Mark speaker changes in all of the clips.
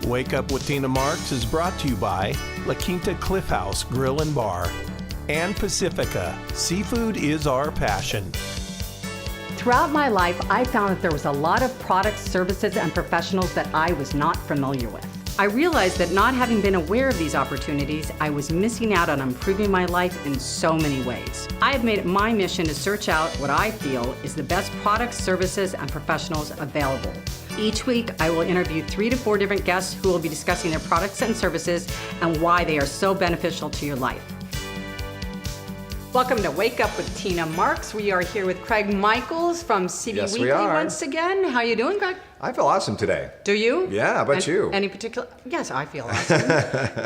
Speaker 1: Wake Up with Tina Marks is brought to you by La Quinta Cliff House Grill and Bar and Pacifica. Seafood is our passion.
Speaker 2: Throughout my life, I found that there was a lot of products, services, and professionals that I was not familiar with. I realized that not having been aware of these opportunities, I was missing out on improving my life in so many ways. I have made it my mission to search out what I feel is the best products, services, and professionals available. Each week, I will interview 3 to 4 different guests who will be discussing their products and services and why they are so beneficial to your life. Welcome to Wake Up with Tina Marks. We are here with Craig Michaels from CV
Speaker 3: Yes, we
Speaker 2: Weekly
Speaker 3: are.
Speaker 2: once again. How you doing, Craig?
Speaker 3: I feel awesome today.
Speaker 2: Do you?
Speaker 3: Yeah, how about you?
Speaker 2: Any particular? Yes, I feel awesome.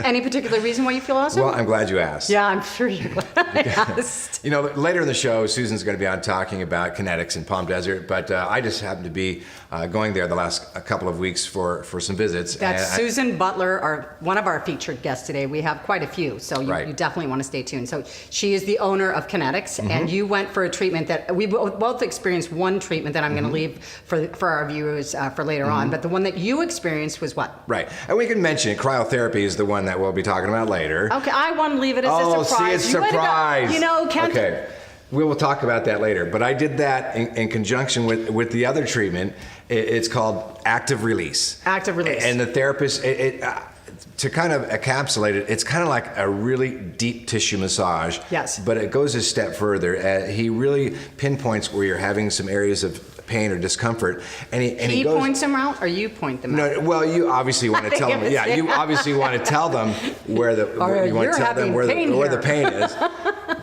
Speaker 2: Any particular reason why you feel awesome?
Speaker 3: Well, I'm glad you asked.
Speaker 2: Yeah, I'm sure you're glad I asked.
Speaker 3: You know, later in the show, Susan's going to be on talking about Kinetics in Palm Desert, but I just happened to be going there the last couple of weeks for some visits.
Speaker 2: That's Susan Butler, one of our featured guests today. We have quite a few, so you,
Speaker 3: Right.
Speaker 2: you definitely want to stay tuned. So she is the owner of Kinetics, and you went for a treatment that we both experienced one treatment that I'm going to leave for our viewers for later on. But the one that you experienced was what?
Speaker 3: Right. And we can mention it. Cryotherapy is the one that we'll be talking about later.
Speaker 2: Okay, I want to leave it as
Speaker 3: Oh,
Speaker 2: a surprise.
Speaker 3: see, it's
Speaker 2: You would have got-
Speaker 3: surprise.
Speaker 2: You know, Kent.
Speaker 3: Okay. We will talk about that later. But I did that in conjunction with the other treatment. It's called active release.
Speaker 2: Active release.
Speaker 3: And the therapist, to kind of encapsulate it, it's kind of like a really deep tissue massage.
Speaker 2: Yes.
Speaker 3: But it goes a step further. He really pinpoints where you're having some areas of pain or discomfort. And he goes,
Speaker 2: points them out, or you point them out?
Speaker 3: no, well, you obviously want to tell them. Yeah, you obviously want to tell them where the
Speaker 2: Or
Speaker 3: you want
Speaker 2: you're
Speaker 3: to tell them
Speaker 2: having
Speaker 3: where
Speaker 2: pain
Speaker 3: the
Speaker 2: here.
Speaker 3: pain is.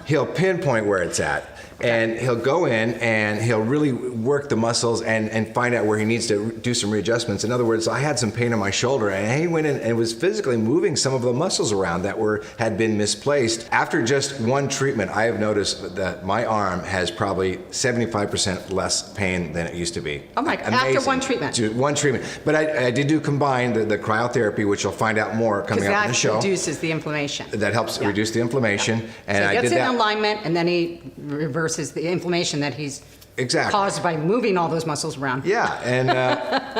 Speaker 3: He'll pinpoint where it's at. And he'll go in and he'll really work the muscles and find out where he needs to do some readjustments. In other words, I had some pain in my shoulder, and he went in and was physically moving some of the muscles around that had been misplaced. After just one treatment, I have noticed that my arm has probably 75% less pain than it used to be.
Speaker 2: Oh my God, after one treatment?
Speaker 3: One treatment. But I did do combine the cryotherapy, which you'll find out more coming
Speaker 2: Because
Speaker 3: up in the show.
Speaker 2: that reduces the inflammation.
Speaker 3: That helps reduce the inflammation. And
Speaker 2: So
Speaker 3: I
Speaker 2: he gets
Speaker 3: did
Speaker 2: in
Speaker 3: that.
Speaker 2: alignment, and then he reverses the inflammation that he's
Speaker 3: Exactly.
Speaker 2: caused by moving all those muscles around.
Speaker 3: Yeah, and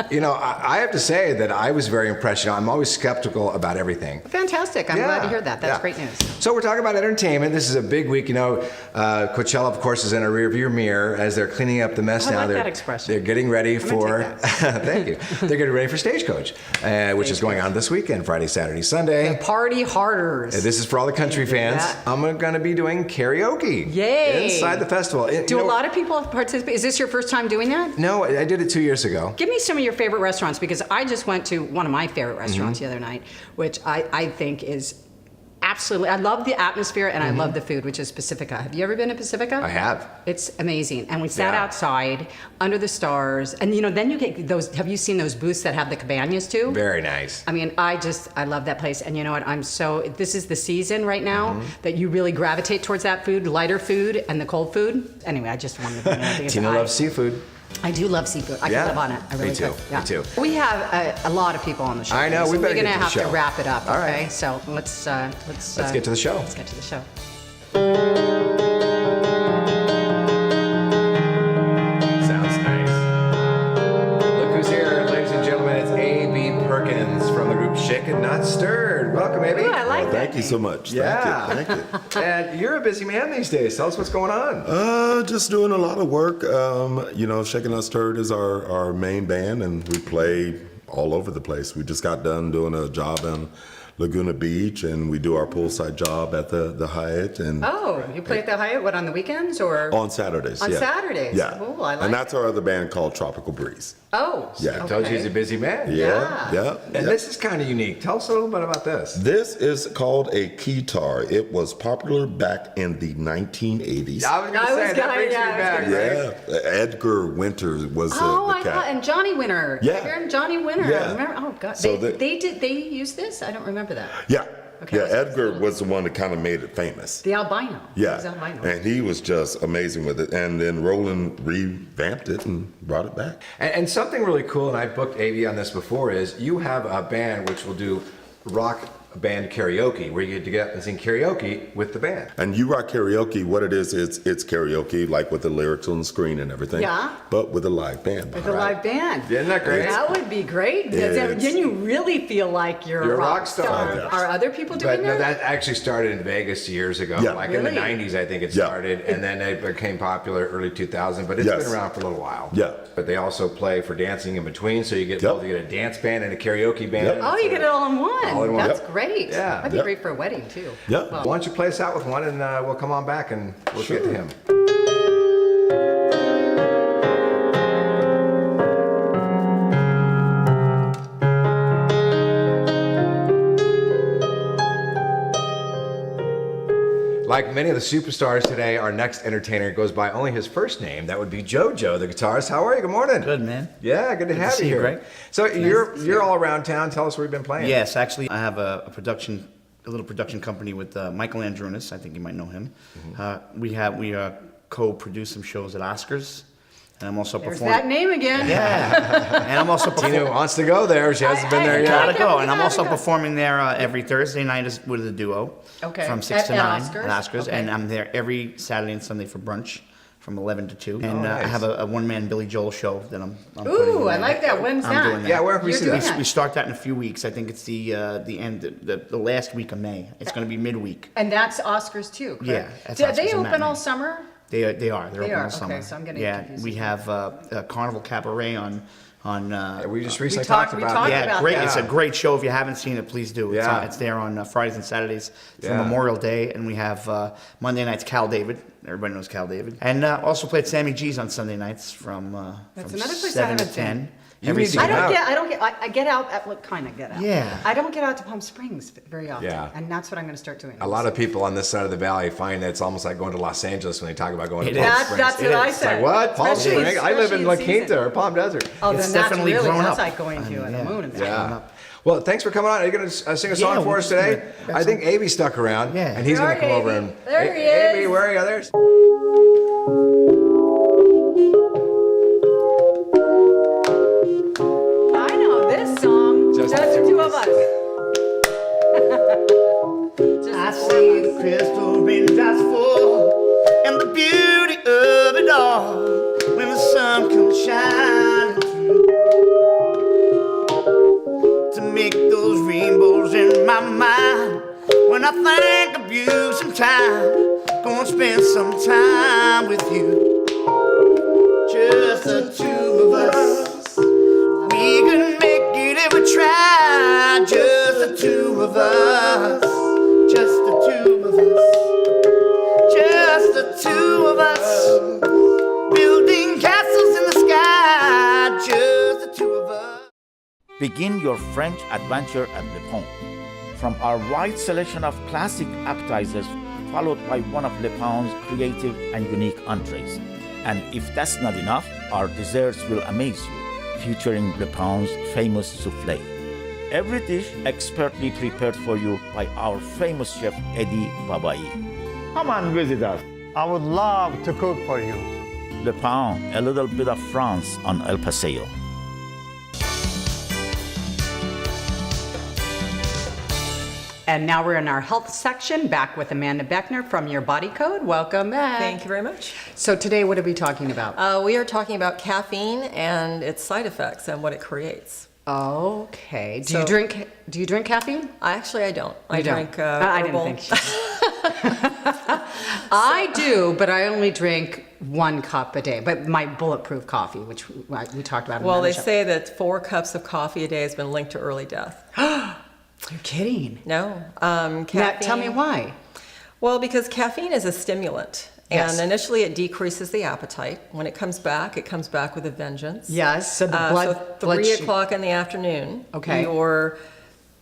Speaker 3: you know, I have to say that I was very impressed. You know, I'm always skeptical about everything.
Speaker 2: Fantastic. I'm glad to hear that. That's
Speaker 3: Yeah.
Speaker 2: great news.
Speaker 3: So we're talking about entertainment. This is a big week. You know, Coachella, of course, is in a rearview mirror as they're cleaning up the mess
Speaker 2: I
Speaker 3: now.
Speaker 2: like
Speaker 3: They're,
Speaker 2: that expression.
Speaker 3: They're getting ready
Speaker 2: I'm
Speaker 3: for.
Speaker 2: gonna take
Speaker 3: Thank you. They're getting ready for Stagecoach, which is going on this weekend, Friday, Saturday, Sunday.
Speaker 2: Party harders.
Speaker 3: This is for all the country fans.
Speaker 2: that.
Speaker 3: I'm going to be doing karaoke.
Speaker 2: Yay.
Speaker 3: Inside the festival.
Speaker 2: Do a lot of people participate? Is this your first time doing that?
Speaker 3: No, I did it 2 years ago.
Speaker 2: Give me some of your favorite restaurants, because I just went to one of my favorite restaurants the other night, which I think is absolutely, I love the atmosphere and I love the food, which is Pacifica. Have you ever been to Pacifica?
Speaker 3: I have.
Speaker 2: It's amazing. And we sat
Speaker 3: Yeah.
Speaker 2: outside under the stars, and you know, then you get those, have you seen those booths that have the cabanas too?
Speaker 3: Very nice.
Speaker 2: I mean, I love that place. And you know what? This is the season right now that you really gravitate towards that food, lighter food and the cold food. Anyway, I just wanted to bring that because
Speaker 3: Tina loves seafood.
Speaker 2: I do love seafood. I
Speaker 3: Yeah.
Speaker 2: can live on it. I really
Speaker 3: Me too.
Speaker 2: could. Yeah.
Speaker 3: Me too.
Speaker 2: We have a lot of people on the show.
Speaker 3: I know.
Speaker 2: So
Speaker 3: We better
Speaker 2: we're gonna
Speaker 3: get to the
Speaker 2: have to
Speaker 3: show.
Speaker 2: wrap it up.
Speaker 3: All
Speaker 2: Okay.
Speaker 3: right.
Speaker 2: So let's
Speaker 3: get to the show.
Speaker 2: Let's get to the show.
Speaker 3: Sounds nice. Look who's here, ladies and gentlemen. It's A.B. Perkins from the group Shaken Not Stirred. Welcome, A.B.
Speaker 2: Ooh, I like that.
Speaker 4: Thank you so much.
Speaker 3: Yeah.
Speaker 4: Thank you.
Speaker 3: And you're a busy man these days. Tell us what's going on.
Speaker 4: Just doing a lot of work. You know, Shaken Not Stirred is our main band, and we play all over the place. We just got done doing a job in Laguna Beach, and we do our poolside job at the Hyatt, and
Speaker 2: Oh, you play at the Hyatt, what, on the weekends or?
Speaker 4: on Saturdays.
Speaker 2: On
Speaker 4: yeah.
Speaker 2: Saturdays.
Speaker 4: Yeah.
Speaker 2: Ooh, I like
Speaker 4: and that's our other band called Tropical Breeze.
Speaker 2: Oh.
Speaker 4: Yeah.
Speaker 3: I told you he's a busy man.
Speaker 4: Yeah.
Speaker 2: Yeah.
Speaker 3: And this is kind of unique. Tell us a little bit about this.
Speaker 4: This is called a keytar. It was popular back in the 1980s.
Speaker 3: I was going to say, that brings me back, right?
Speaker 4: Yeah, Edgar Winters was
Speaker 2: Oh,
Speaker 4: the
Speaker 2: I
Speaker 4: cat.
Speaker 2: thought, and Johnny Winter.
Speaker 4: Yeah.
Speaker 2: Edgar Johnny Winter.
Speaker 4: Yeah.
Speaker 2: Remember? Oh God.
Speaker 4: So
Speaker 2: They used this? I don't remember that.
Speaker 4: Yeah.
Speaker 2: Okay.
Speaker 4: Yeah, Edgar was the one that kind of made it famous.
Speaker 2: The albino. He was
Speaker 4: Yeah.
Speaker 2: albino.
Speaker 4: And he was just amazing with it. And then Roland revamped it and brought it back.
Speaker 3: And something really cool, and I've booked AV on this before, is you have a band which will do rock band karaoke, where you get to get up and sing karaoke with the band.
Speaker 4: And You Rock Karaoke, what it is, it's karaoke, like with the lyrics on the screen and everything.
Speaker 2: Yeah.
Speaker 4: But with a live band.
Speaker 2: With a live band.
Speaker 3: Isn't that great?
Speaker 2: That would be great.
Speaker 4: It's-
Speaker 2: Then you really feel like you're
Speaker 3: a rock star.
Speaker 4: Yes.
Speaker 2: Are other people doing
Speaker 3: But no,
Speaker 2: that?
Speaker 3: that actually started in Vegas years ago.
Speaker 4: Yeah.
Speaker 3: Like in the
Speaker 2: Really?
Speaker 3: 90s, I think it
Speaker 4: Yeah.
Speaker 3: started, and then it became popular early 2000, but it's
Speaker 4: Yes.
Speaker 3: been around for a little while.
Speaker 4: Yeah.
Speaker 3: But they also play for dancing in between, so you get
Speaker 4: Yep.
Speaker 3: both, you get a dance band and a karaoke band.
Speaker 4: Yep.
Speaker 2: Oh, you get it all in one.
Speaker 3: All in one.
Speaker 2: That's
Speaker 3: Yep.
Speaker 2: great.
Speaker 3: Yeah.
Speaker 2: That'd be
Speaker 4: Yep.
Speaker 2: great for a wedding too.
Speaker 4: Yeah.
Speaker 3: Why don't you play us out with one, and we'll come on back and we'll get to him. Like many of the superstars today, our next entertainer goes by only his first name. That would be JoJo, the guitarist. How are you? Good morning.
Speaker 5: Good, man.
Speaker 3: Yeah, good to have
Speaker 5: see
Speaker 3: you
Speaker 5: you,
Speaker 3: here.
Speaker 5: Greg.
Speaker 3: So you're all around town. Tell us where you've been playing.
Speaker 5: Yes, actually, I have a little production company with Michael Andrunas. I think you might know him. We co-produce some shows at Oscars, and I'm also
Speaker 2: There's
Speaker 5: performing.
Speaker 2: that name again.
Speaker 5: Yeah, and I'm also
Speaker 3: Tina
Speaker 5: performing.
Speaker 3: wants to go there. She hasn't been there
Speaker 5: Gotta
Speaker 3: yet.
Speaker 5: go, and I'm
Speaker 2: gotta
Speaker 5: also
Speaker 2: go.
Speaker 5: performing there every Thursday night with a duo.
Speaker 2: Okay.
Speaker 5: From 6 to
Speaker 2: At
Speaker 5: 9
Speaker 2: Oscars?
Speaker 5: at Oscars,
Speaker 2: Okay.
Speaker 5: and I'm there every Saturday and Sunday for brunch from 11 to 2. And
Speaker 3: nice.
Speaker 5: I have a one-man Billy Joel show that I'm putting
Speaker 2: Ooh, I
Speaker 5: in.
Speaker 2: like that. When's
Speaker 5: I'm
Speaker 2: that?
Speaker 5: doing that.
Speaker 3: Yeah, where can we
Speaker 2: You're
Speaker 3: see
Speaker 2: doing
Speaker 3: that?
Speaker 5: We start that in a few weeks. I think it's the end, the last week of May. It's going to be midweek.
Speaker 2: And that's Oscars too, correct?
Speaker 5: Yeah, that's
Speaker 2: Do they
Speaker 5: Oscars and
Speaker 2: open
Speaker 5: matinee.
Speaker 2: all summer?
Speaker 5: They are. They're
Speaker 2: They
Speaker 5: open
Speaker 2: are,
Speaker 5: all summer.
Speaker 2: okay, so I'm getting
Speaker 5: Yeah,
Speaker 2: confused.
Speaker 5: we have Carnival Cabaret on.
Speaker 3: We just recently
Speaker 2: talked-
Speaker 3: talked
Speaker 2: we
Speaker 3: about
Speaker 2: talked
Speaker 3: that.
Speaker 5: Yeah,
Speaker 2: about
Speaker 5: great.
Speaker 2: that.
Speaker 5: It's a great show. If you haven't seen it, please do. It's,
Speaker 3: Yeah.
Speaker 5: it's there on Fridays and Saturdays for
Speaker 3: Yeah.
Speaker 5: Memorial Day, and we have Monday nights Cal David. Everybody knows Cal David, and also played Sammy G's on Sunday nights from
Speaker 2: That's
Speaker 5: from
Speaker 2: another place I
Speaker 5: 7 to
Speaker 2: haven't been.
Speaker 5: 10.
Speaker 3: You
Speaker 5: Every
Speaker 3: need to
Speaker 5: single-
Speaker 3: get out.
Speaker 2: I get out at what kind of get out?
Speaker 5: Yeah.
Speaker 2: I don't get out to Palm Springs very often.
Speaker 3: Yeah.
Speaker 2: And that's what I'm going to start doing.
Speaker 3: A lot of people on this side of the valley find that it's almost like going to Los Angeles when they talk about going
Speaker 5: It
Speaker 3: to
Speaker 5: is.
Speaker 3: Palm
Speaker 2: That's,
Speaker 3: Springs.
Speaker 2: that's what I
Speaker 3: It's
Speaker 2: said.
Speaker 3: like, what? Palm
Speaker 2: Especially-
Speaker 3: Springs? I live in La
Speaker 2: especially
Speaker 3: Quinta
Speaker 2: season.
Speaker 3: or Palm Desert.
Speaker 2: Oh,
Speaker 5: It's
Speaker 2: then that's
Speaker 5: definitely
Speaker 2: really,
Speaker 5: grown
Speaker 2: that's
Speaker 5: up.
Speaker 2: like going to the moon and back.
Speaker 3: Yeah. Well, thanks for coming on. Are you going to sing a song
Speaker 5: Yeah,
Speaker 3: for
Speaker 5: we're
Speaker 3: us
Speaker 5: just
Speaker 3: today?
Speaker 5: gonna-
Speaker 3: I think Avi stuck around,
Speaker 5: Yeah.
Speaker 3: and he's going to
Speaker 2: Where
Speaker 3: come
Speaker 2: are
Speaker 3: over
Speaker 2: you,
Speaker 3: and.
Speaker 2: Avi? There he is.
Speaker 3: Avi, where are you? There's.
Speaker 2: I know this song.
Speaker 3: Just
Speaker 2: Just
Speaker 3: the
Speaker 2: the
Speaker 3: two
Speaker 2: two
Speaker 3: of
Speaker 2: of us.
Speaker 5: I see the crystal raindrops fall and the beauty of it all when the sun comes shining through to make those rainbows in my mind. When I think of you sometime, gonna spend some time with you. Just the two of us. We can make it if we try. Just the two of us. Just the two of us. Just the two of us. Building castles in the sky. Just the two of us.
Speaker 6: Begin your French adventure at Le Pont. From our wide selection of classic appetizers, followed by one of Le Pont's creative and unique entrees. And if that's not enough, our desserts will amaze you, featuring Le Pont's famous soufflé. Every dish expertly prepared for you by our famous chef Eddie Babai. Come and visit us.
Speaker 7: I would love to cook for you.
Speaker 6: Le Pont, a little bit of France on El Paseo.
Speaker 2: And now we're in our health section, back with Amanda Beckner from Your Body Code. Welcome back.
Speaker 8: Thank you very much.
Speaker 2: So today, what are we talking about?
Speaker 8: We are talking about caffeine and its side effects and what it creates.
Speaker 2: Okay. Do
Speaker 8: So-
Speaker 2: you drink caffeine?
Speaker 8: I don't. I
Speaker 2: You don't?
Speaker 8: drink
Speaker 2: I didn't
Speaker 8: herbal.
Speaker 2: think so. I do, but I only drink 1 cup a day. But my bulletproof coffee, which we talked about. In
Speaker 8: Well,
Speaker 2: another
Speaker 8: they
Speaker 2: show.
Speaker 8: say that 4 cups of coffee a day has been linked to early death.
Speaker 2: You're kidding.
Speaker 8: No.
Speaker 2: Now,
Speaker 8: Caffeine,
Speaker 2: tell me why.
Speaker 8: Well, because caffeine is a stimulant.
Speaker 2: Yes.
Speaker 8: And initially it decreases the appetite. When it comes back with a vengeance.
Speaker 2: Yes. So the blood.
Speaker 8: So 3 o'clock in the afternoon,
Speaker 2: Okay.
Speaker 8: you're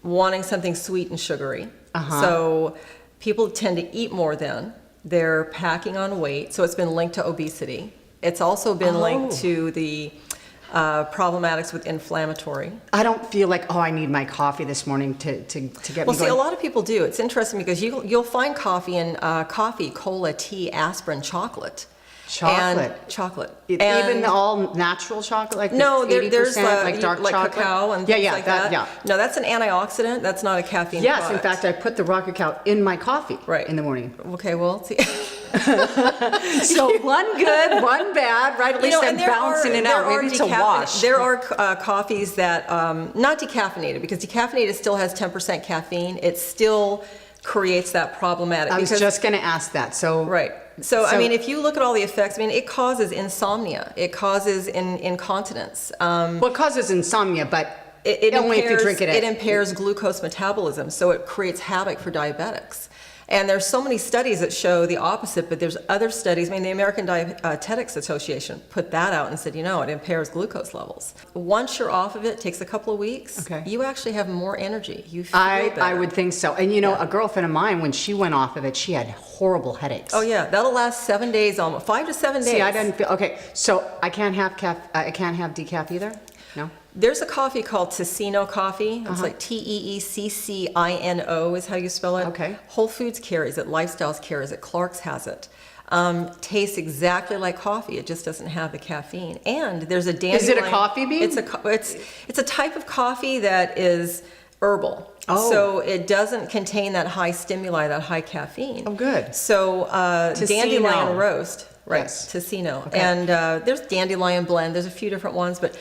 Speaker 8: wanting something sweet and sugary.
Speaker 2: Uh-huh.
Speaker 8: So people tend to eat more then. They're packing on weight. So it's been linked to obesity. It's also been linked
Speaker 2: Oh.
Speaker 8: to the problematics with inflammatory.
Speaker 2: I don't feel like, I need my coffee this morning to get
Speaker 8: Well,
Speaker 2: me
Speaker 8: see,
Speaker 2: going.
Speaker 8: a lot of people do. It's interesting because you'll find coffee in coffee, cola, tea, aspirin, chocolate.
Speaker 2: Chocolate.
Speaker 8: And chocolate.
Speaker 2: Even
Speaker 8: And-
Speaker 2: all natural chocolate, like
Speaker 8: No,
Speaker 2: the 80%
Speaker 8: there's
Speaker 2: like dark
Speaker 8: like
Speaker 2: chocolate?
Speaker 8: cacao and
Speaker 2: yeah,
Speaker 8: things
Speaker 2: yeah,
Speaker 8: like that.
Speaker 2: Yeah.
Speaker 8: No, that's an antioxidant. That's not a caffeine
Speaker 2: Yes, in
Speaker 8: product.
Speaker 2: fact, I put the raw cacao in my coffee
Speaker 8: Right.
Speaker 2: in the morning.
Speaker 8: Okay, well, see.
Speaker 2: So one good, one bad, right? At least I'm
Speaker 8: and there
Speaker 2: balancing it out. Maybe it's a wash.
Speaker 8: There are coffees that, not decaffeinated, because decaffeinated still has 10% caffeine. It still creates that problematic.
Speaker 2: I was
Speaker 8: because-
Speaker 2: just going to ask that. So
Speaker 8: Right. So, I
Speaker 2: So-
Speaker 8: mean, if you look at all the effects, I mean, it causes insomnia. It causes incontinence.
Speaker 2: what causes insomnia? But
Speaker 8: It
Speaker 2: only
Speaker 8: impairs,
Speaker 2: if you drink it.
Speaker 8: it impairs glucose metabolism, so it creates havoc for diabetics. And there's so many studies that show the opposite, but there's other studies. I mean, the American Dietetics Association put that out and said, it impairs glucose levels. Once you're off of it, takes a couple of weeks,
Speaker 2: Okay.
Speaker 8: you actually have more energy. You feel
Speaker 2: I
Speaker 8: better.
Speaker 2: would think so. And a girlfriend of mine, when she went off of it, she had horrible headaches.
Speaker 8: Oh yeah, that'll last 7 days, almost 5 to 7 days.
Speaker 2: See, I didn't feel okay. So I can't have I can't have decaf either. No.
Speaker 8: There's a coffee called Tecino coffee. It's
Speaker 2: Uh-huh.
Speaker 8: like Teeccino is how you spell it.
Speaker 2: Okay.
Speaker 8: Whole Foods carries it, Lifestyles carries it, Clark's has it. Tastes exactly like coffee. It just doesn't have the caffeine. And there's a dandelion.
Speaker 2: Is it a coffee bean?
Speaker 8: It's a type of coffee that is herbal.
Speaker 2: Oh.
Speaker 8: So it doesn't contain that high stimuli, that high caffeine.
Speaker 2: Oh, good.
Speaker 8: So
Speaker 2: Tecino.
Speaker 8: dandelion roast. Right,
Speaker 2: Yes.
Speaker 8: Tecino.
Speaker 2: Okay.
Speaker 8: And there's dandelion blend. There's a few different ones, but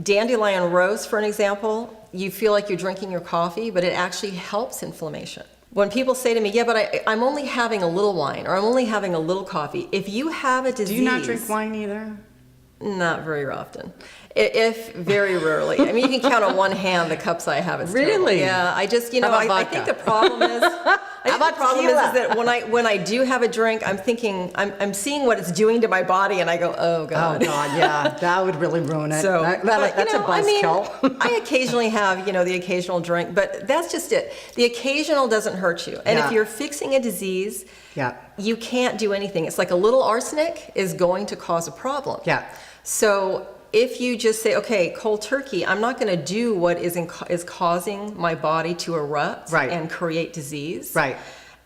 Speaker 8: dandelion roast, for an example, you feel like you're drinking your coffee, but it actually helps inflammation. When people say to me, yeah, but I'm only having a little wine, or I'm only having a little coffee, if you have a disease...
Speaker 2: Do you not drink wine either?
Speaker 8: Not very often. If very rarely. I mean, you can count on one hand the cups I have. It's terrible.
Speaker 2: Really?
Speaker 8: Yeah, I just,
Speaker 2: How about
Speaker 8: I
Speaker 2: vodka?
Speaker 8: think the problem is...
Speaker 2: about tequila?
Speaker 8: is that when I do have a drink, I'm thinking, I'm seeing what it's doing to my body, and I go, oh,
Speaker 2: Oh
Speaker 8: God.
Speaker 2: God, yeah, that would really ruin it.
Speaker 8: So,
Speaker 2: That's a buzzkill.
Speaker 8: I occasionally have, the occasional drink, but that's just it. The occasional doesn't hurt you. And
Speaker 2: Yeah.
Speaker 8: if you're fixing a disease,
Speaker 2: Yeah.
Speaker 8: you can't do anything. It's like a little arsenic is going to cause a problem.
Speaker 2: Yeah.
Speaker 8: So if you just say, okay, cold turkey, I'm not going to do what is causing my body to erupt
Speaker 2: Right.
Speaker 8: and create disease.
Speaker 2: Right.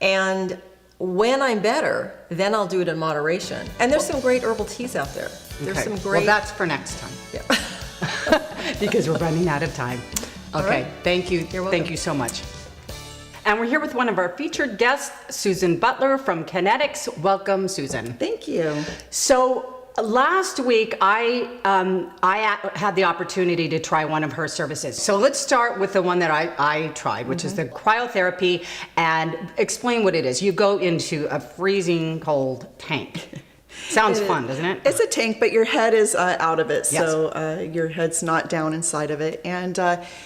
Speaker 8: And when I'm better, then I'll do it in moderation. And there's some great herbal teas out there. There's
Speaker 2: Okay.
Speaker 8: some great...
Speaker 2: Well, that's for next time.
Speaker 8: Yeah.
Speaker 2: Because we're running out of time. Okay,
Speaker 8: right.
Speaker 2: thank you.
Speaker 8: You're welcome.
Speaker 2: Thank you so much. And we're here with one of our featured guests, Susan Butler from Kinetics. Welcome, Susan.
Speaker 9: Thank you.
Speaker 2: So last week, I had the opportunity to try one of her services. So let's start with the one that I tried, which is the cryotherapy, and explain what it is. You go into a freezing cold tank. Sounds fun, doesn't it?
Speaker 9: It's a tank, but your head is out of it,
Speaker 2: Yes.
Speaker 9: so your head's not down inside of it, and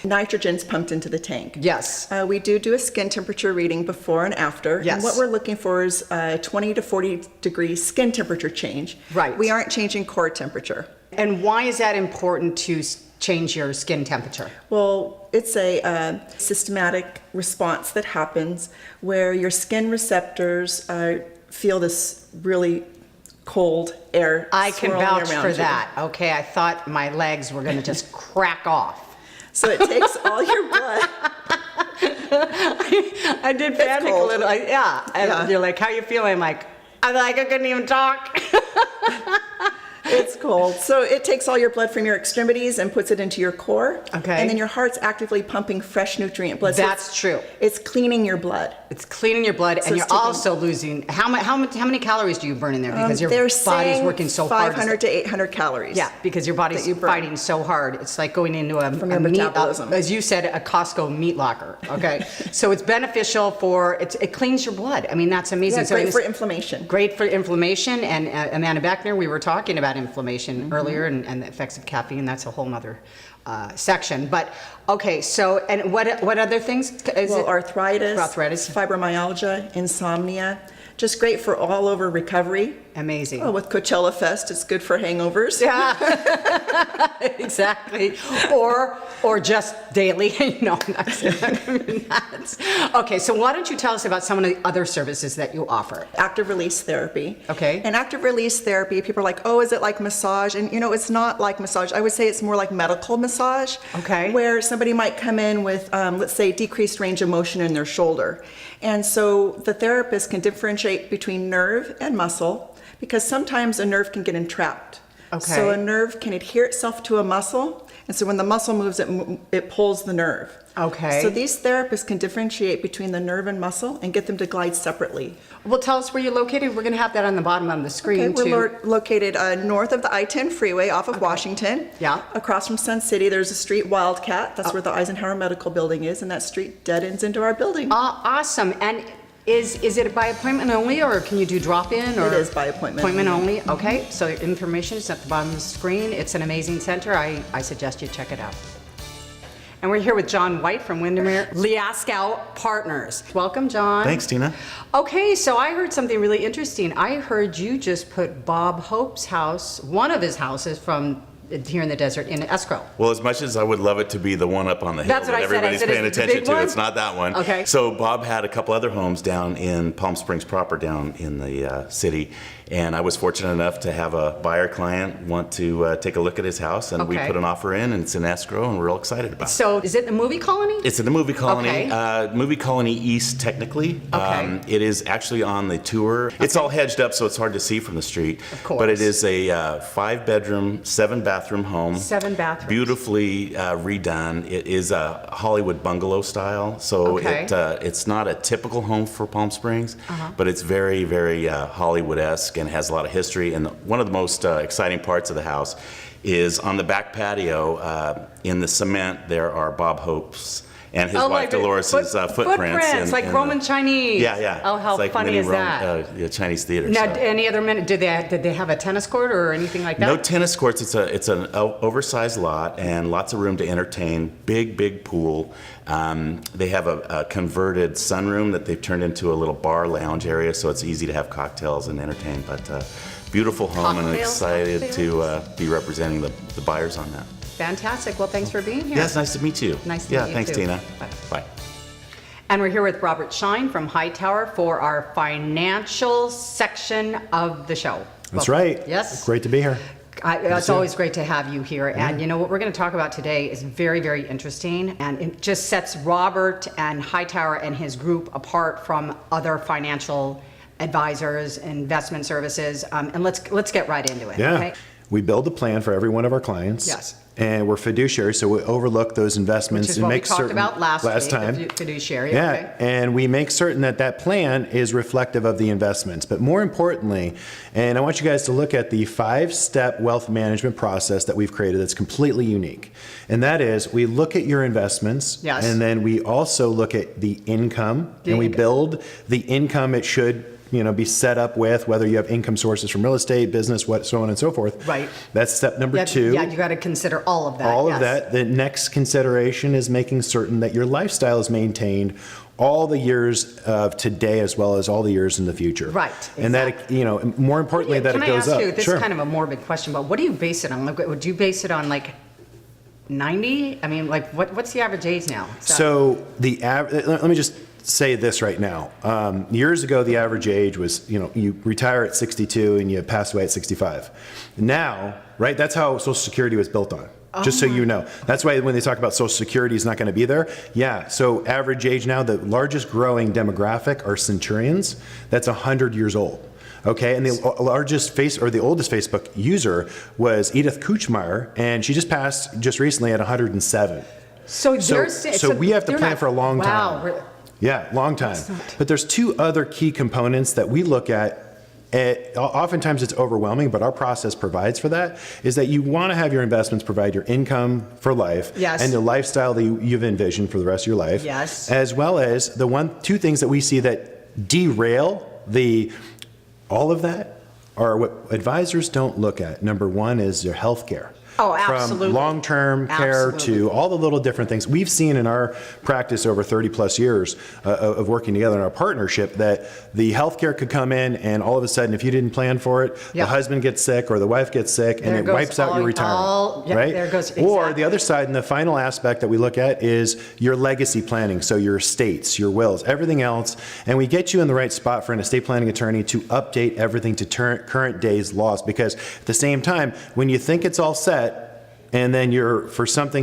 Speaker 9: nitrogen's pumped into the tank.
Speaker 2: Yes.
Speaker 9: We do a skin temperature reading before and after.
Speaker 2: Yes.
Speaker 9: And what we're looking for is 20 to 40 degree skin temperature change.
Speaker 2: Right.
Speaker 9: We aren't changing core temperature.
Speaker 2: And why is that important to change your skin temperature?
Speaker 9: Well, it's a systematic response that happens where your skin receptors feel this really cold air
Speaker 2: I can
Speaker 9: swirling
Speaker 2: vouch
Speaker 9: around
Speaker 2: for
Speaker 9: you.
Speaker 2: that. Okay, I thought my legs were going to just crack off.
Speaker 9: So it takes all your blood.
Speaker 2: I did panic a
Speaker 9: cold.
Speaker 2: little. Yeah. And
Speaker 9: Yeah.
Speaker 2: you're like, how you feeling? I'm like, I couldn't even talk.
Speaker 9: It's cold. So it takes all your blood from your extremities and puts it into your core.
Speaker 2: Okay.
Speaker 9: And then your heart's actively pumping fresh nutrient blood. So
Speaker 2: That's true.
Speaker 9: It's cleaning your blood.
Speaker 2: It's cleaning your blood, and
Speaker 9: So
Speaker 2: you're
Speaker 9: it's taking-
Speaker 2: also losing. How many calories do you burn in there? Because your
Speaker 9: They're
Speaker 2: body's
Speaker 9: saying
Speaker 2: working so hard.
Speaker 9: 500 to 800 calories.
Speaker 2: Yeah, because your body's
Speaker 9: that you burn.
Speaker 2: fighting so hard. It's like going into a
Speaker 9: From your
Speaker 2: meat,
Speaker 9: metabolism.
Speaker 2: as you said, a Costco meat locker. Okay, so it's beneficial for it cleans your blood. I mean, that's amazing.
Speaker 9: Yeah,
Speaker 2: So
Speaker 9: great
Speaker 2: it's
Speaker 9: for inflammation.
Speaker 2: Great for inflammation. And Amanda Beckner, we were talking about inflammation earlier and the effects of caffeine. That's a whole nother section. But okay, so and what other things? Is
Speaker 9: Well,
Speaker 2: it?
Speaker 9: arthritis, fibromyalgia, insomnia. Just great for all over recovery.
Speaker 2: Amazing.
Speaker 9: Oh, with Coachella Fest, it's good for hangovers.
Speaker 2: Yeah, exactly. Or just daily. That's okay. So why don't you tell us about some of the other services that you offer?
Speaker 9: Active release therapy.
Speaker 2: Okay.
Speaker 9: And active release therapy, people are like, oh, is it like massage? And it's not like massage. I would say it's more like medical massage.
Speaker 2: Okay.
Speaker 9: Where somebody might come in with, let's say, decreased range of motion in their shoulder. And so the therapist can differentiate between nerve and muscle, because sometimes a nerve can get entrapped.
Speaker 2: Okay.
Speaker 9: So a nerve can adhere itself to a muscle, and so when the muscle moves, it pulls the nerve.
Speaker 2: Okay.
Speaker 9: So these therapists can differentiate between the nerve and muscle and get them to glide separately.
Speaker 2: Well, tell us where you're located. We're going to have that on the bottom of the screen,
Speaker 9: Okay,
Speaker 2: too.
Speaker 9: we're located north of the I-10 freeway off of Washington.
Speaker 2: Yeah.
Speaker 9: Across from Sun City, there's a street Wildcat. That's where the Eisenhower Medical Building is, and that street dead ends into our building.
Speaker 2: Awesome. And is it by appointment only, or can you do drop-in? Or
Speaker 9: It is by appointment
Speaker 2: Appointment
Speaker 9: only.
Speaker 2: only? Okay, so information is at the bottom of the screen. It's an amazing center. I suggest you check it out. And we're here with John White from Windermere Liascaux Partners. Welcome, John.
Speaker 10: Thanks, Tina.
Speaker 2: Okay, so I heard something really interesting. I heard you just put Bob Hope's house, one of his houses from here in the desert, in escrow.
Speaker 10: Well, as much as I would love it to be the one up on the hill
Speaker 2: That's what
Speaker 10: that
Speaker 2: I said. I
Speaker 10: everybody's
Speaker 2: said,
Speaker 10: paying
Speaker 2: is it the
Speaker 10: attention
Speaker 2: big
Speaker 10: to,
Speaker 2: one?
Speaker 10: it's not that one.
Speaker 2: Okay.
Speaker 10: So Bob had a couple other homes down in Palm Springs proper, down in the city, and I was fortunate enough to have a buyer client want to take a look at his house, and we
Speaker 2: Okay.
Speaker 10: put an offer in, and it's in escrow, and we're real excited about it.
Speaker 2: So is it the movie colony?
Speaker 10: It's in the Movie Colony,
Speaker 2: Okay.
Speaker 10: Movie Colony East, technically.
Speaker 2: Okay.
Speaker 10: It is actually on the tour. It's all hedged up, so it's hard to see from the street.
Speaker 2: Of course.
Speaker 10: But it is a 5-bedroom, 7-bathroom home.
Speaker 2: 7 bathrooms.
Speaker 10: Beautifully redone. It is a Hollywood bungalow style, so
Speaker 2: Okay.
Speaker 10: it's not a typical home for Palm Springs, but it's very, very Hollywood-esque and has a lot of history. And one of the most exciting parts of the house is on the back patio, in the cement, there are Bob Hope's and his wife
Speaker 2: like
Speaker 10: Dolores' footprints.
Speaker 2: Footprints, like Roman Chinese.
Speaker 10: Yeah, yeah.
Speaker 2: Oh, how
Speaker 10: It's like
Speaker 2: funny
Speaker 10: mini
Speaker 2: is that?
Speaker 10: Chinese theater.
Speaker 2: Now,
Speaker 10: so.
Speaker 2: any other minute, did they have a tennis court or anything like that?
Speaker 10: No tennis courts. It's an oversized lot and lots of room to entertain. Big pool. They have a converted sunroom that they've turned into a little bar lounge area, so it's easy to have cocktails and entertain. But beautiful home, and I'm excited to be representing the buyers on that.
Speaker 2: Fantastic. Well, thanks for being here.
Speaker 10: Yeah, it's nice to meet you.
Speaker 2: Nice to
Speaker 10: yeah,
Speaker 2: meet you
Speaker 10: thanks,
Speaker 2: too.
Speaker 10: Tina.
Speaker 2: Bye.
Speaker 10: Bye.
Speaker 2: And we're here with Robert Shine from Hightower for our financial section of the show.
Speaker 11: That's
Speaker 2: Welcome.
Speaker 11: right.
Speaker 2: Yes.
Speaker 11: Great to be here.
Speaker 2: It's always great to have you here. And you know what we're going to talk about today is very, very interesting. And it just sets Robert and Hightower and his group apart from other financial advisors, investment services. And let's get right into it.
Speaker 11: Yeah.
Speaker 2: Okay?
Speaker 11: We build a plan for every one of our clients.
Speaker 2: Yes.
Speaker 11: And we're fiduciaries, so we overlook those investments
Speaker 2: Which is
Speaker 11: and
Speaker 2: what we
Speaker 11: make
Speaker 2: talked
Speaker 11: certain
Speaker 2: about last week,
Speaker 11: time.
Speaker 2: the fiduciary.
Speaker 11: Yeah,
Speaker 2: Okay.
Speaker 11: and we make certain that that plan is reflective of the investments. But more importantly, and I want you guys to look at the 5-step wealth management process that we've created that's completely unique. And that is, we look at your investments,
Speaker 2: Yes.
Speaker 11: and then we also look at the income,
Speaker 2: The
Speaker 11: and we
Speaker 2: income.
Speaker 11: build the income it should be set up with, whether you have income sources from real estate, business, so on and so forth.
Speaker 2: Right.
Speaker 11: That's step number 2.
Speaker 2: Yeah, you got to consider all of that.
Speaker 11: All of
Speaker 2: yes.
Speaker 11: that. The next consideration is making certain that your lifestyle is maintained all the years of today as well as all the years in the future.
Speaker 2: Right,
Speaker 11: And that, more importantly, that it goes
Speaker 2: Can I
Speaker 11: up.
Speaker 2: ask you, this
Speaker 11: Sure.
Speaker 2: is kind of a morbid question, but what do you base it on? Like, would you base it on like 90? I mean, like what's the average age now? Is that-
Speaker 11: So let me just say this right now. Years ago, the average age was, you retire at 62 and you pass away at 65. Now, right, that's how Social Security was built on. Just so you know. That's why when they talk about Social Security is not going to be there. Yeah, so average age now, the largest growing demographic are centurions. That's 100 years old. Okay, and the oldest Facebook user was Edith Kuchmeyer, and she just passed just recently at 107.
Speaker 2: So
Speaker 11: we have to
Speaker 2: they're
Speaker 11: plan
Speaker 2: not-
Speaker 11: for a long time.
Speaker 2: Wow. we're-
Speaker 11: Yeah, long time. But there's 2 other key components that we look at. Oftentimes it's overwhelming, but our process provides for that, is that you want to have your investments provide your income for life
Speaker 2: Yes.
Speaker 11: and the lifestyle that you've envisioned for the rest of your life.
Speaker 2: Yes.
Speaker 11: As well as the 2 things that we see that derail all of that are what advisors don't look at. Number 1 is your health care.
Speaker 2: Oh, absolutely.
Speaker 11: From long-term care
Speaker 2: Absolutely.
Speaker 11: to all the little different things. We've seen in our practice over 30 plus years of working together in our partnership that the healthcare could come in and all of a sudden, if you didn't plan for it,
Speaker 2: Yeah.
Speaker 11: the husband gets sick or the wife gets sick and
Speaker 2: There
Speaker 11: it
Speaker 2: goes
Speaker 11: wipes out your retirement.
Speaker 2: yeah,
Speaker 11: right?
Speaker 2: there goes-
Speaker 11: Or
Speaker 2: exactly.
Speaker 11: the other side, and the final aspect that we look at is your legacy planning. So your estates, your wills, everything else. And we get you in the right spot for an estate planning attorney to update everything to current day's laws. Because at the same time, when you think it's all set, and then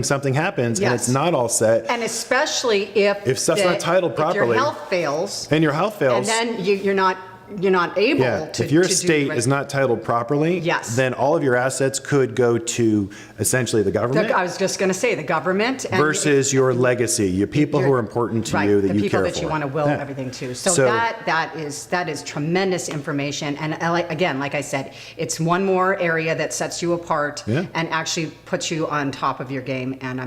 Speaker 11: something happens and
Speaker 2: Yes.
Speaker 11: it's not all set,
Speaker 2: And especially if
Speaker 11: If stuff's not titled
Speaker 2: if your
Speaker 11: properly.
Speaker 2: health fails,
Speaker 11: and your health fails.
Speaker 2: and then you're not able
Speaker 11: Yeah,
Speaker 2: to.
Speaker 11: if your
Speaker 2: to do
Speaker 11: estate
Speaker 2: the
Speaker 11: is not titled properly,
Speaker 2: Yes.
Speaker 11: then all of your assets could go to essentially the government
Speaker 2: I was just going to say the government and
Speaker 11: versus your legacy, your people who
Speaker 2: your-
Speaker 11: are important to
Speaker 2: right,
Speaker 11: you that
Speaker 2: the
Speaker 11: you
Speaker 2: people
Speaker 11: care
Speaker 2: that
Speaker 11: for.
Speaker 2: you want to will
Speaker 11: Yeah.
Speaker 2: everything to. So,
Speaker 11: So-
Speaker 2: that is tremendous information. And again, like I said, it's one more area that sets you apart
Speaker 11: Yeah.
Speaker 2: and actually puts you on top of your game. And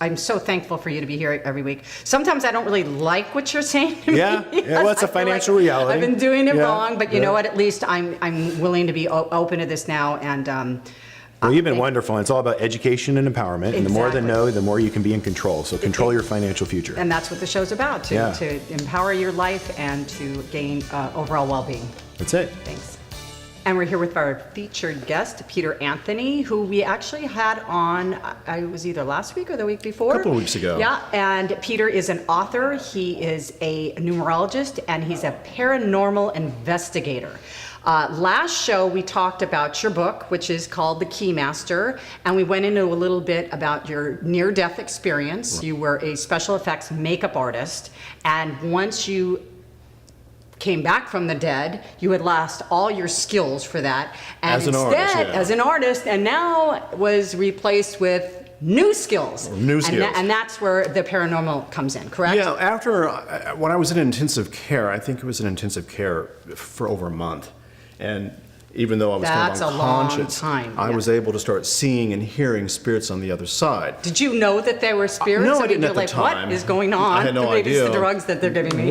Speaker 2: I'm so thankful for you to be here every week. Sometimes I don't really like what you're saying to me.
Speaker 11: Yeah, yeah, well, it's a
Speaker 2: I feel
Speaker 11: financial
Speaker 2: like
Speaker 11: reality.
Speaker 2: I've been doing it
Speaker 11: Yeah,
Speaker 2: wrong, but you
Speaker 11: yeah.
Speaker 2: know what? At least I'm willing to be open to this now. And
Speaker 11: Well, you've been wonderful. And it's all about education and empowerment. And the more they
Speaker 2: Exactly.
Speaker 11: know, the more you can be in control. So control your financial future.
Speaker 2: And that's what the show's about,
Speaker 11: Yeah.
Speaker 2: to empower your life and to gain overall well-being.
Speaker 11: That's it.
Speaker 2: Thanks. And we're here with our featured guest, Peter Anthony, who we actually had on, I was either last week or the week before.
Speaker 12: Couple of weeks ago.
Speaker 2: Yeah, and Peter is an author, he is a numerologist, and he's a paranormal investigator. Last show, we talked about your book, which is called The Keymaster, and we went into a little bit about your near-death experience. You were a special effects makeup artist, and once you came back from the dead, you had lost all your skills for that. And
Speaker 12: As an artist,
Speaker 2: instead,
Speaker 12: yeah.
Speaker 2: as an artist, and now was replaced with new skills.
Speaker 12: New skills.
Speaker 2: And that's where the paranormal comes in, correct?
Speaker 12: Yeah, after, when I was in intensive care, I think it was in intensive care for over a month. And even though I was
Speaker 2: That's
Speaker 12: kind of
Speaker 2: a long
Speaker 12: unconscious,
Speaker 2: time,
Speaker 12: I
Speaker 2: yeah.
Speaker 12: was able to start seeing and hearing spirits on the other side.
Speaker 2: Did you know that they were spirits?
Speaker 12: No, I
Speaker 2: mean,
Speaker 12: didn't
Speaker 2: you're
Speaker 12: at the
Speaker 2: like,
Speaker 12: time.
Speaker 2: what is going on?
Speaker 12: I had no
Speaker 2: Maybe
Speaker 12: idea.
Speaker 2: it's the drugs that they're giving me.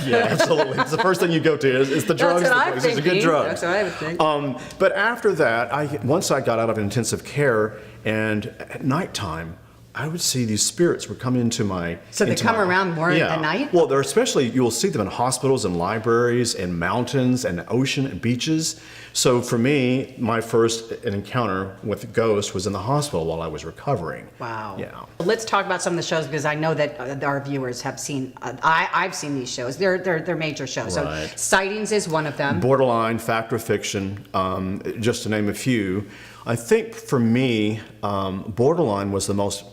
Speaker 12: Yeah, absolutely. It's the first thing you go to is the drugs.
Speaker 2: That's what
Speaker 12: the
Speaker 2: I'm
Speaker 12: drugs. It's a good
Speaker 2: thinking.
Speaker 12: drug.
Speaker 2: That's what I would think.
Speaker 12: But after that, once I got out of intensive care, and at nighttime, I would see these spirits would come into my.
Speaker 2: So they
Speaker 12: into
Speaker 2: come
Speaker 12: my-
Speaker 2: around more
Speaker 12: yeah.
Speaker 2: at night?
Speaker 12: Well, they're especially you'll see them in hospitals and libraries and mountains and ocean and beaches. So for me, my first encounter with a ghost was in the hospital while I was recovering.
Speaker 2: Wow.
Speaker 12: Yeah.
Speaker 2: Let's talk about some of the shows because I know that our viewers have seen. I've seen these shows. They're major shows.
Speaker 12: Right.
Speaker 2: So Sightings is one of them.
Speaker 12: Borderline, fact or fiction, just to name a few. I think for me, Borderline was the most,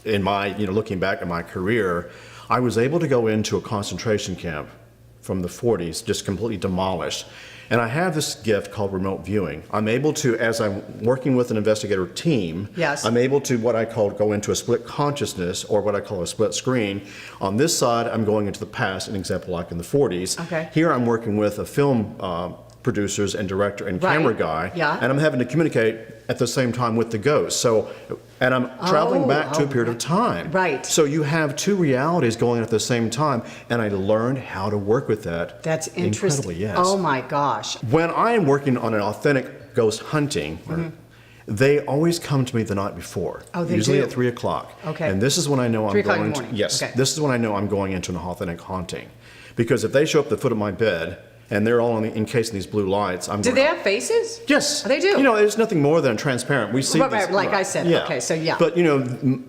Speaker 12: in my, looking back at my career, I was able to go into a concentration camp from the 40s, just completely demolished. And I have this gift called remote viewing. I'm able to, as I'm working with an investigator team,
Speaker 2: Yes.
Speaker 12: I'm able to what I call go into a split consciousness or what I call a split screen. On this side, I'm going into the past, an example like in the 40s.
Speaker 2: Okay.
Speaker 12: Here I'm working with a film producers and director and
Speaker 2: Right.
Speaker 12: camera guy,
Speaker 2: Yeah.
Speaker 12: and I'm having to communicate at the same time with the ghost. So, and I'm traveling back to a period of time.
Speaker 2: Right.
Speaker 12: So you have two realities going at the same time, and I learned how to work with that.
Speaker 2: That's interesting.
Speaker 12: Incredibly, yes.
Speaker 2: Oh my gosh.
Speaker 12: When I am working on an authentic ghost hunting, they always come to me the night before.
Speaker 2: Oh, they
Speaker 12: usually
Speaker 2: do?
Speaker 12: at 3 o'clock.
Speaker 2: Okay.
Speaker 12: And this is when I know
Speaker 2: 3
Speaker 12: I'm
Speaker 2: o'clock in
Speaker 12: going
Speaker 2: the
Speaker 12: to,
Speaker 2: morning.
Speaker 12: yes,
Speaker 2: Okay.
Speaker 12: this is when I know I'm going into an authentic haunting. Because if they show up at the foot of my bed and they're all encased in these blue lights, I'm
Speaker 2: Do
Speaker 12: going,
Speaker 2: they have faces?
Speaker 12: yes.
Speaker 2: Oh, they do?
Speaker 12: There's nothing more than transparent. We see
Speaker 2: Right,
Speaker 12: these,
Speaker 2: right, like I said. Okay, so yeah.
Speaker 12: But,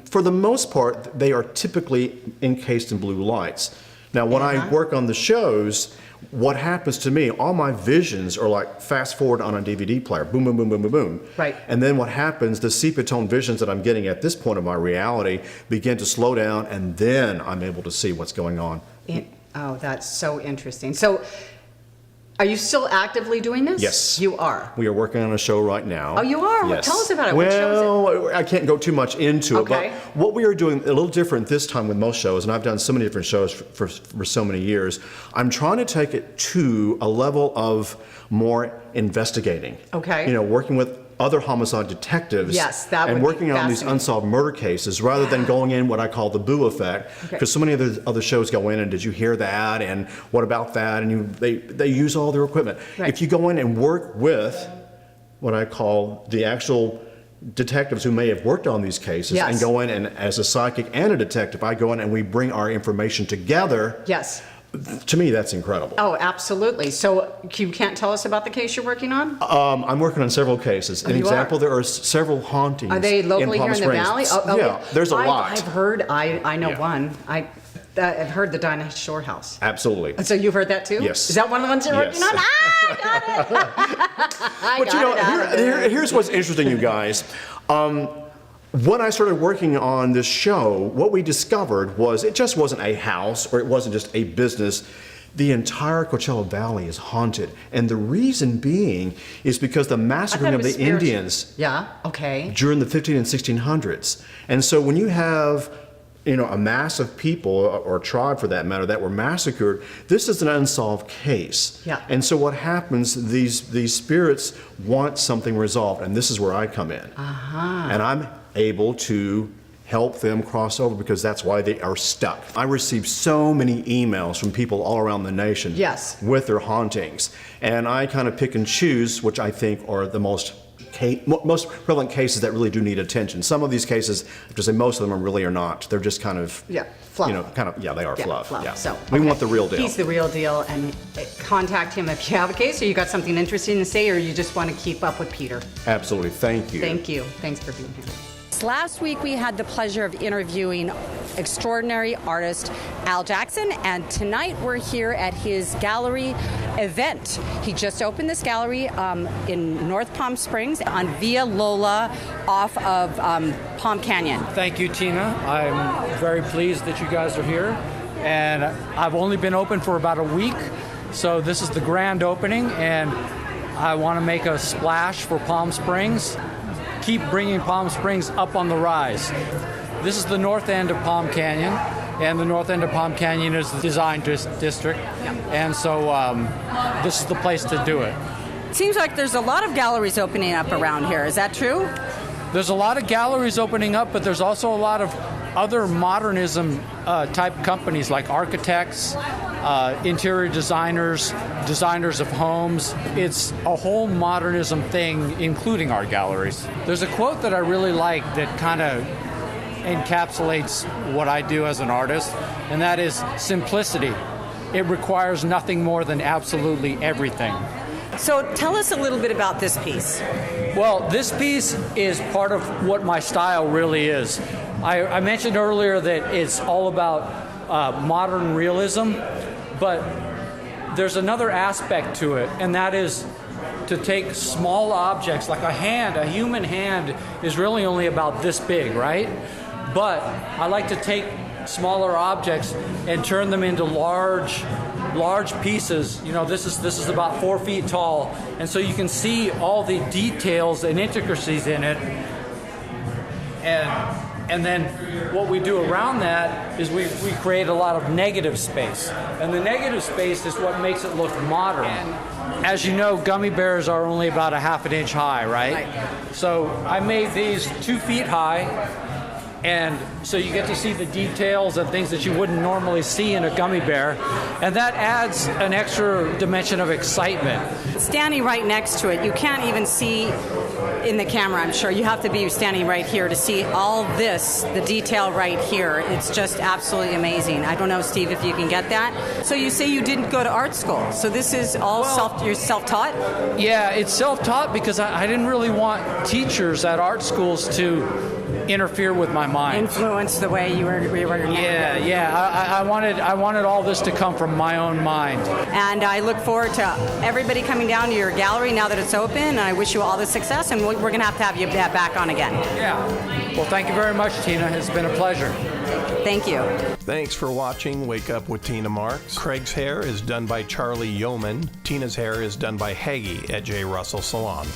Speaker 12: for the most part, they are typically encased in blue lights. Now, when I work on the shows, what happens to me, all my visions are like fast forward on a DVD player. Boom, boom, boom, boom, boom, boom.
Speaker 2: Right.
Speaker 12: And then what happens, the sepia tone visions that I'm getting at this point of my reality begin to slow down, and then I'm able to see what's going on.
Speaker 2: Oh, that's so interesting. So, are you still actively doing this?
Speaker 12: Yes.
Speaker 2: You are.
Speaker 12: We are working on a show right now.
Speaker 2: Oh, you are? Well,
Speaker 12: Yes.
Speaker 2: tell us about it. What show is
Speaker 12: Well, I can't go too much into
Speaker 2: Okay.
Speaker 12: it, but what we are doing a little different this time with most shows, and I've done so many different shows for so many years, I'm trying to take it to a level of more investigating.
Speaker 2: Okay.
Speaker 12: Working with other homicide detectives.
Speaker 2: Yes, that would
Speaker 12: and
Speaker 2: be
Speaker 12: working on these
Speaker 2: fascinating.
Speaker 12: unsolved murder cases rather than going in what I call the boo effect.
Speaker 2: Okay.
Speaker 12: Because so many other shows go in and did you hear that and what about that, and they use all their equipment.
Speaker 2: Right.
Speaker 12: If you go in and work with what I call the actual detectives who may have worked on these cases
Speaker 2: Yes.
Speaker 12: and go in and as a psychic and a detective, I go in and we bring our information together.
Speaker 2: Yes.
Speaker 12: To me, that's incredible.
Speaker 2: Oh, absolutely. So, you can't tell us about the case you're working on?
Speaker 12: I'm working on several cases. An
Speaker 2: you
Speaker 12: example,
Speaker 2: are?
Speaker 12: there are several hauntings.
Speaker 2: Are they locally
Speaker 12: Palm
Speaker 2: here in the
Speaker 12: Springs.
Speaker 2: valley? Oh,
Speaker 12: Yeah, there's a lot.
Speaker 2: I've heard, I know
Speaker 12: Yeah.
Speaker 2: one. I've heard the Dinah Shore House.
Speaker 12: Absolutely.
Speaker 2: So you've heard that too?
Speaker 12: Yes.
Speaker 2: Is that one of the ones you're
Speaker 12: Yes.
Speaker 2: working on? Ah, got it. I
Speaker 12: But
Speaker 2: got it.
Speaker 12: here's what's interesting, you guys. When I started working on this show, what we discovered was it just wasn't a house or it wasn't just a business. the entire Coachella Valley is haunted. And the reason being is because the massacring of the Indians
Speaker 2: Yeah, okay.
Speaker 12: during the 15 and 1600s. And so when you have, you know, a mass of people, or a tribe for that matter, that were massacred, this is an unsolved case.
Speaker 2: Yeah.
Speaker 12: And so what happens, these spirits want something resolved, and this is where I come in. And I'm able to help them cross over, because that's why they are stuck. I receive so many emails from people all around the nation
Speaker 2: Yes.
Speaker 12: with their hauntings, and I kind of pick and choose which I think are the most prevalent cases that really do need attention. Some of these cases, I have to say, most of them really are not. They're just kind of,
Speaker 2: fluff.
Speaker 12: you know, they are fluff. Yeah.
Speaker 2: So
Speaker 12: We
Speaker 2: okay.
Speaker 12: want the real deal.
Speaker 2: He's the real deal, and contact him if you have a case, or you got something interesting to say, or you just want to keep up with Peter.
Speaker 12: Absolutely. Thank you.
Speaker 2: Thank you. Thanks for being here.
Speaker 13: Last week we had the pleasure of interviewing extraordinary artist Al Jackson, and tonight we're here at his gallery event. He just opened this gallery in North Palm Springs on Via Lola off of Palm Canyon.
Speaker 14: Thank you, Tina. I'm very pleased that you guys are here, and I've only been open for about a week, so this is the grand opening, and I want to make a splash for Palm Springs. Keep bringing Palm Springs up on the rise. This is the north end of Palm Canyon, and the north end of Palm Canyon is the design district, and so this is the place to do it.
Speaker 13: Seems like there's a lot of galleries opening up around here. Is that true?
Speaker 14: There's a lot of galleries opening up, but there's also a lot of other modernism type companies like architects, interior designers, designers of homes. It's a whole modernism thing, including art galleries. There's a quote that I really like that kind of encapsulates what I do as an artist, and that is simplicity. It requires nothing more than absolutely everything.
Speaker 13: So tell us a little bit about this piece.
Speaker 14: Well, this piece is part of what my style really is. I mentioned earlier that it's all about modern realism, but there's another aspect to it, and that is to take small objects, like a human hand is really only about this big, right? But I like to take smaller objects and turn them into large pieces. You know, this is about 4 feet tall, and so you can see all the details and intricacies in it. And then what we do around that is we create a lot of negative space. And the negative space is what makes it look modern. As you know, gummy bears are only about a half an inch high, right? So I made these 2 feet high, and so you get to see the details and things that you wouldn't normally see in a gummy bear, and that adds an extra dimension of excitement.
Speaker 13: Standing right next to it, you can't even see in the camera, I'm sure. You have to be standing right here to see all this, the detail right here. It's just absolutely amazing. I don't know, Steve, if you can get that. So you say you didn't go to art school, so this is all you're self-taught?
Speaker 14: Yeah, it's self-taught because I didn't really want teachers at art schools to interfere with my mind.
Speaker 13: Influence the way you were
Speaker 14: I wanted all this to come from my own mind.
Speaker 13: And I look forward to everybody coming down to your gallery now that it's open, and I wish you all the success, and we're going to have you back on again.
Speaker 14: Yeah. Well, thank you very much, Tina. It's been a pleasure.
Speaker 13: Thank you.
Speaker 1: Thanks for watching Wake Up with Tina Marks. Craig's hair is done by Charlie Yeoman. Tina's hair is done by Haggy at J. Russell Salon.